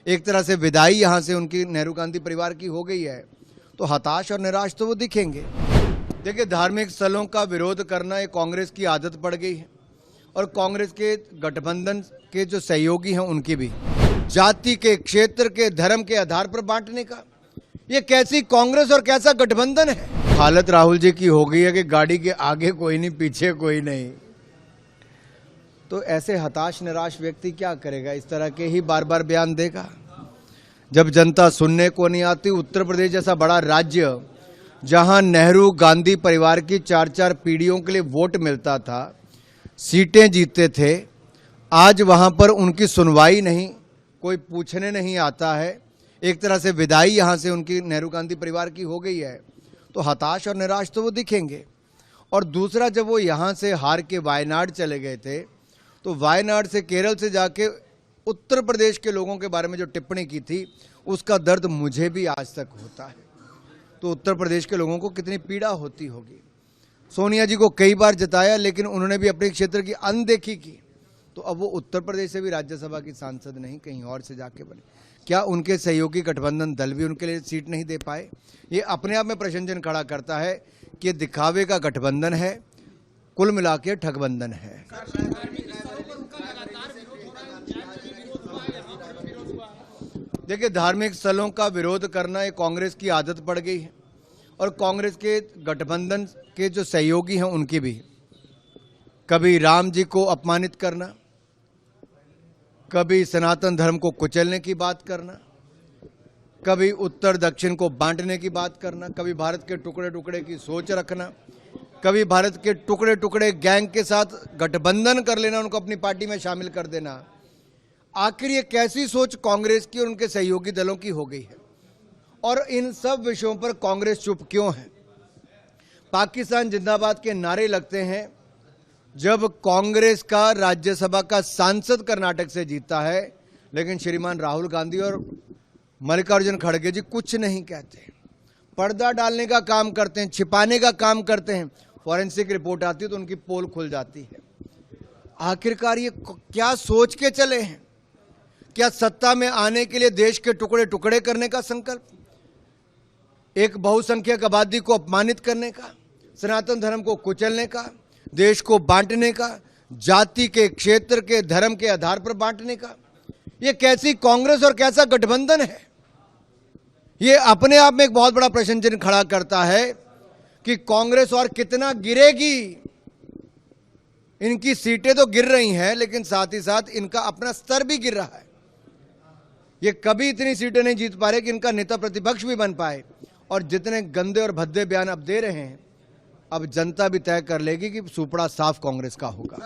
एक तरह से विदाई यहाँ से उनकी नेहरू गांधी परिवार की हो गई है, तो हताश और निराश तो वो दिखेंगे। देखिए, धार्मिक स्थलों का विरोध करना एक कांग्रेस की आदत पड़ गई है और कांग्रेस के गठबंधन के जो सहयोगी हैं उनकी भी। जाति के, क्षेत्र के, धर्म के आधार पर बांटने का ये कैसी कांग्रेस और कैसा गठबंधन है। हालत राहुल जी की हो गई है कि गाड़ी के आगे कोई नहीं, पीछे कोई नहीं। तो ऐसे हताश निराश व्यक्ति क्या करेगा? इस तरह के ही बार बार बयान देगा। जब जनता सुनने को नहीं आती, उत्तर प्रदेश जैसा बड़ा राज्य जहां नेहरू गांधी परिवार की 4-4 पीढ़ियों के लिए वोट मिलता था, सीटें जीतते थे, आज वहां पर उनकी सुनवाई नहीं, कोई पूछने नहीं आता है। एक तरह से विदाई यहां से उनकी नेहरू गांधी परिवार की हो गई है, तो हताश और निराश तो वो दिखेंगे। और दूसरा, जब वो यहां से हार के वायनाड चले गए थे, तो वायनाड से, केरल से जाके उत्तर प्रदेश के लोगों के बारे में जो टिप्पणी की थी, उसका दर्द मुझे भी आज तक होता है। तो उत्तर प्रदेश के लोगों को कितनी पीड़ा होती होगी। सोनिया जी को कई बार जिताया, लेकिन उन्होंने भी अपने क्षेत्र की अनदेखी की, तो अब वो उत्तर प्रदेश से भी राज्यसभा की सांसद नहीं, कहीं और से जाके बने। क्या उनके सहयोगी गठबंधन दल भी उनके लिए सीट नहीं दे पाए? ये अपने आप में प्रश्नचिन्ह खड़ा करता है कि दिखावे का गठबंधन है, कुल मिला के ठगबंधन है। देखिए, धार्मिक स्थलों का विरोध करना एक कांग्रेस की आदत पड़ गई है और कांग्रेस के गठबंधन के जो सहयोगी हैं उनकी भी। कभी राम जी को अपमानित करना, कभी सनातन धर्म को कुचलने की बात करना, कभी उत्तर दक्षिण को बांटने की बात करना, कभी भारत के टुकड़े टुकड़े की सोच रखना, कभी भारत के टुकड़े टुकड़े गैंग के साथ गठबंधन कर लेना, उनको अपनी पार्टी में शामिल कर देना। आखिर ये कैसी सोच कांग्रेस की और उनके सहयोगी दलों की हो गई है? और इन सब विषयों पर कांग्रेस चुप क्यों है? पाकिस्तान जिंदाबाद के नारे लगते हैं जब कांग्रेस का राज्यसभा का सांसद कर्नाटक से जीतता है, लेकिन श्रीमान राहुल गांधी और मल्लिकार्जुन खड़गे जी कुछ नहीं कहते, पर्दा डालने का काम करते हैं, छिपाने का काम करते हैं। फॉरेंसिक रिपोर्ट आती है तो उनकी पोल खुल जाती है। आखिरकार ये क्या सोच के चले हैं? क्या सत्ता में आने के लिए देश के टुकड़े टुकड़े करने का संकल्प, एक बहुसंख्यक आबादी को अपमानित करने का, सनातन धर्म को कुचलने का, देश को बांटने का, जाति के, क्षेत्र के, धर्म के आधार पर बांटने का? ये कैसी कांग्रेस और कैसा गठबंधन है? ये अपने आप में एक बहुत बड़ा प्रश्न चिन्ह खड़ा करता है कि कांग्रेस और कितना गिरेगी। इनकी सीटें तो गिर रही हैं, लेकिन साथ ही साथ इनका अपना स्तर भी गिर रहा है। ये कभी इतनी सीटें नहीं जीत पा रहे कि इनका नेता प्रतिपक्ष भी बन पाए। और जितने गंदे और भद्दे बयान अब दे रहे हैं, अब जनता भी तय कर लेगी कि सुपड़ा साफ कांग्रेस का होगा।